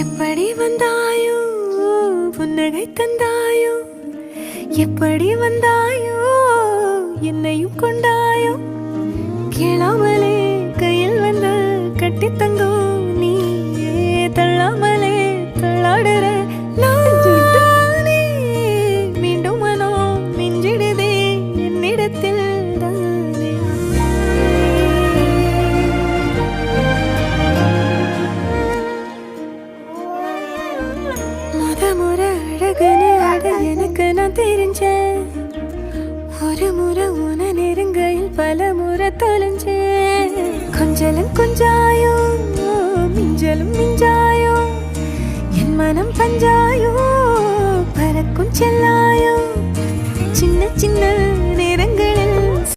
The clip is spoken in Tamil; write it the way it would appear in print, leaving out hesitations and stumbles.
எப்படி வந்தாயோ புன்னகை தந்தாயோ, எப்படி வந்தாயோ என்னையும் கொண்டாயோ, கேளாமலே கையில் வந்து கட்டி தங்கோ நீ தள்ளாமலே தள்ளாடுற நானே, மீண்டும் மனோ மிஞ்சிடுதே என்னிடத்தில் தானே. முறை அழகுன்னு அட எனக்கு நான் தெரிஞ்சேன், ஒரு முறை உன நெருங்கையில் பல முறை தொலைஞ்சேன். கொஞ்சலும் கொஞ்சாயோ மிஞ்சலும் மிஞ்சாயோ, என் மனம் பஞ்சாயோ பறக்கும் செல்லாயோ, சின்ன சின்ன